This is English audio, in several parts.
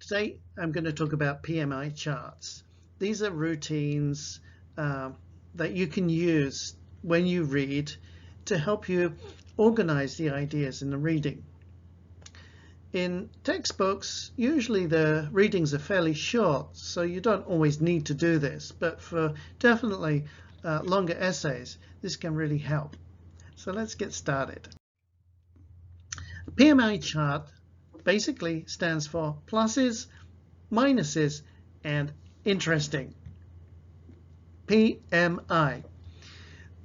Today I'm going to talk about PMI charts. These are routines that you can use when you read to help you organize the ideas in the reading. In textbooks, usually the readings are fairly short, so you don't always need to do this, but for definitely longer essays, this can really help. So let's get started. A PMI chart basically stands for pluses, minuses, and interesting. PMI.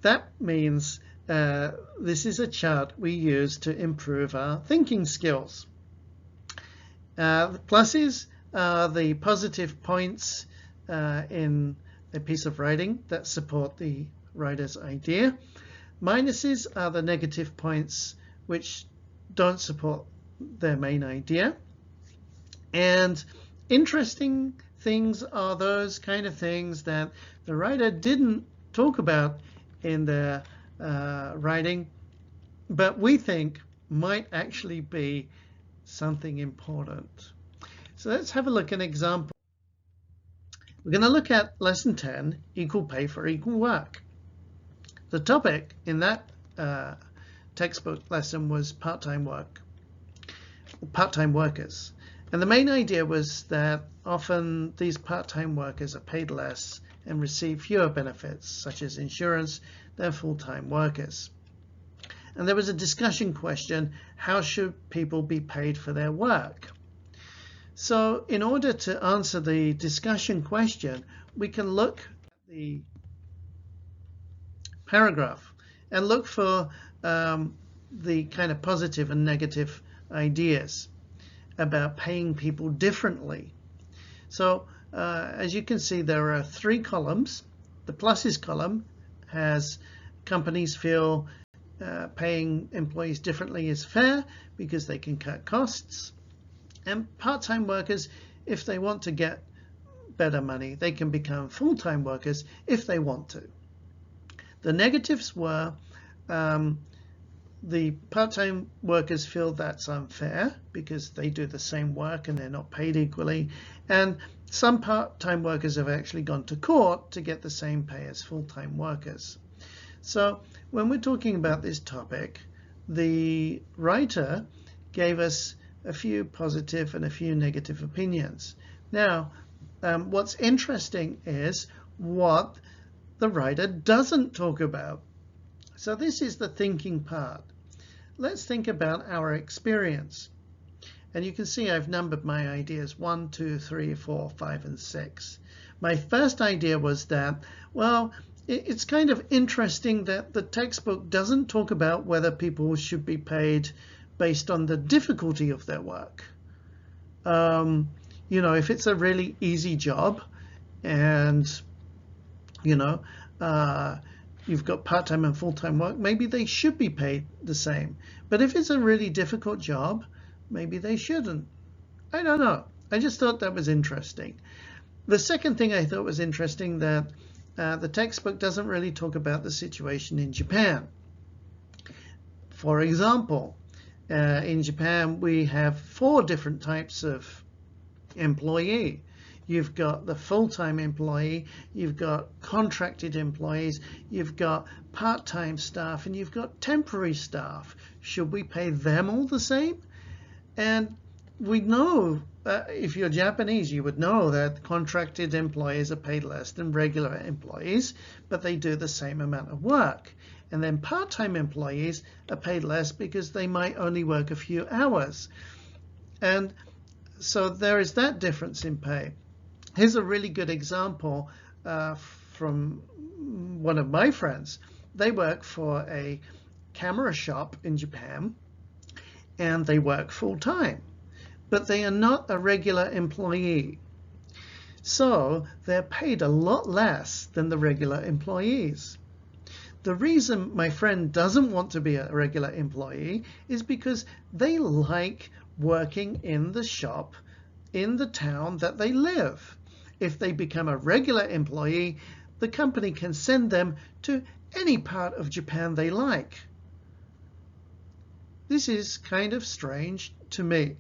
That means this is a chart we use to improve our thinking skills. The pluses are the positive points in a piece of writing that support the writer's idea. Minuses are the negative points which don't support their main idea. And interesting things are those kind of things that the writer didn't talk about in their writing, but we think might actually be something important. So let's have a look at an example. We're going to look at lesson 10, equal pay for equal work. The topic in that textbook lesson was part-time work, part-time workers. And the main idea was that often these part-time workers are paid less and receive fewer benefits, such as insurance, than full-time workers. And there was a discussion question, how should people be paid for their work? So in order to answer the discussion question, we can look at the paragraph and look for the kind of positive and negative ideas about paying people differently. So as you can see, there are 3 columns. The pluses column has companies feel paying employees differently is fair because they can cut costs. And part-time workers, if they want to get better money, they can become full-time workers if they want to. The negatives were the part-time workers feel that's unfair because they do the same work and they're not paid equally. And some part-time workers have actually gone to court to get the same pay as full-time workers. So when we're talking about this topic, the writer gave us a few positive and a few negative opinions. Now, what's interesting is what the writer doesn't talk about. So this is the thinking part. Let's think about our experience. And you can see I've numbered my ideas 1, 2, 3, 4, 5, and 6. My first idea was that, well, it's kind of interesting that the textbook doesn't talk about whether people should be paid based on the difficulty of their work. You know, if it's a really easy job and, you know, you've got part-time and full-time work, maybe they should be paid the same. But if it's a really difficult job, maybe they shouldn't. I don't know. I just thought that was interesting. The second thing I thought was interesting, that the textbook doesn't really talk about the situation in Japan. For example, in Japan, we have 4 different types of employee. You've got the full-time employee, you've got contracted employees, you've got part-time staff, and you've got temporary staff. Should we pay them all the same? And we know, if you're Japanese, you would know that contracted employees are paid less than regular employees, but they do the same amount of work. And then part-time employees are paid less because they might only work a few hours. And so there is that difference in pay. Here's a really good example from one of my friends. They work for a camera shop in Japan, and they work full-time, but they are not a regular employee. So they're paid a lot less than the regular employees. The reason my friend doesn't want to be a regular employee is because they like working in the shop in the town that they live. If they become a regular employee, the company can send them to any part of Japan they like. This is kind of strange to me.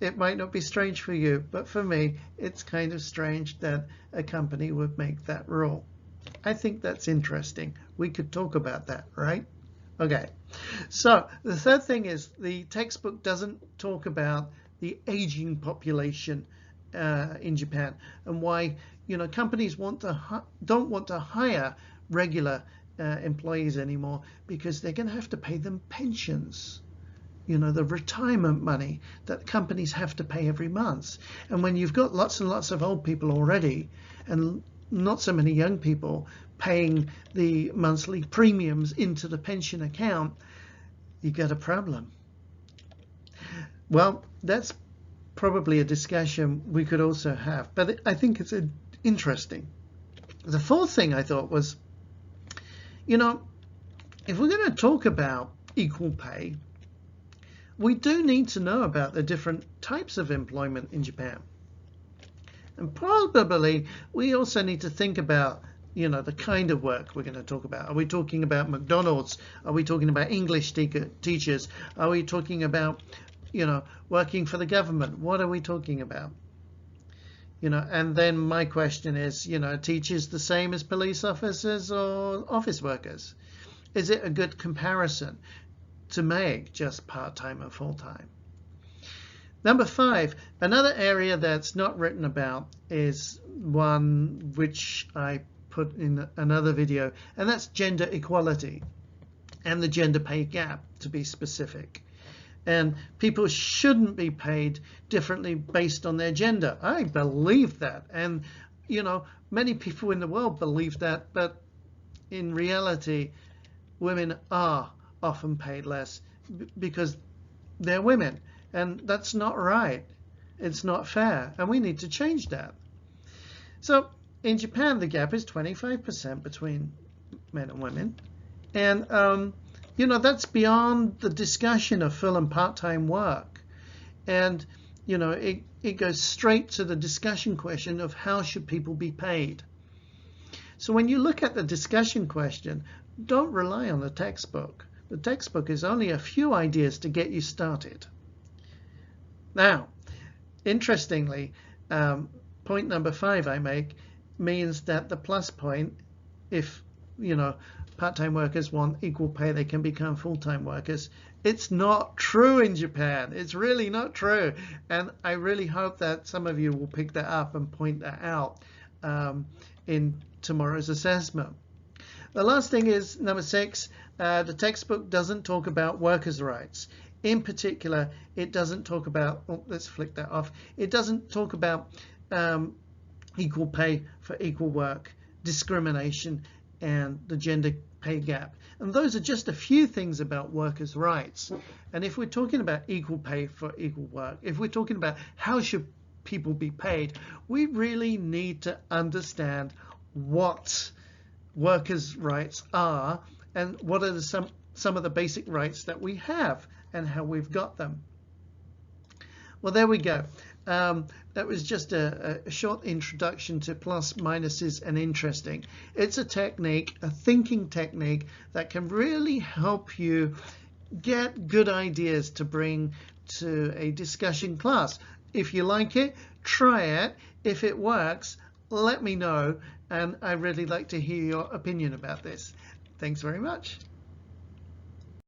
It might not be strange for you, but for me, it's kind of strange that a company would make that rule. I think that's interesting. We could talk about that, right? Okay, so the third thing is the textbook doesn't talk about the aging population in Japan, and why companies don't want to hire regular employees anymore, because they're going to have to pay them pensions. The retirement money that companies have to pay every month. And when you've got lots and lots of old people already and not so many young people paying the monthly premiums into the pension account, you got a problem. Well, that's probably a discussion we could also have, but I think it's interesting. The fourth thing I thought was, if we're going to talk about equal pay, we do need to know about the different types of employment in Japan. And probably we also need to think about, the kind of work we're going to talk about. Are we talking about McDonald's? Are we talking about English teachers? Are we talking about, working for the government? What are we talking about? And then my question is, teachers the same as police officers or office workers? Is it a good comparison to make just part-time and full-time? Number 5, another area that's not written about is one which I put in another video, and that's gender equality and the gender pay gap, to be specific. And people shouldn't be paid differently based on their gender. I believe that, and many people in the world believe that, but in reality women are often paid less because they're women, and that's not right. It's not fair, and we need to change that. So in Japan, the gap is 25% between men and women, and that's beyond the discussion of full and part-time work. And it goes straight to the discussion question of how should people be paid. So when you look at the discussion question, don't rely on the textbook. The textbook is only a few ideas to get you started. Now, interestingly, point number 5 I make means that the plus point, if part-time workers want equal pay, they can become full-time workers. It's not true in Japan. It's really not true. And I really hope that some of you will pick that up and point that out in tomorrow's assessment. The last thing is number 6. The textbook doesn't talk about workers' rights. In particular, it doesn't talk about, let's flick that off. It doesn't talk about equal pay for equal work, discrimination, and the gender pay gap. And those are just a few things about workers' rights. And if we're talking about equal pay for equal work, if we're talking about how should people be paid, we really need to understand what workers' rights are and what are some of the basic rights that we have and how we've got them. Well, there we go. That was just a short introduction to plus, minuses, and interesting. It's a technique, a thinking technique that can really help you get good ideas to bring to a discussion class. If you like it, try it. If it works, let me know, and I'd really like to hear your opinion about this. Thanks very much.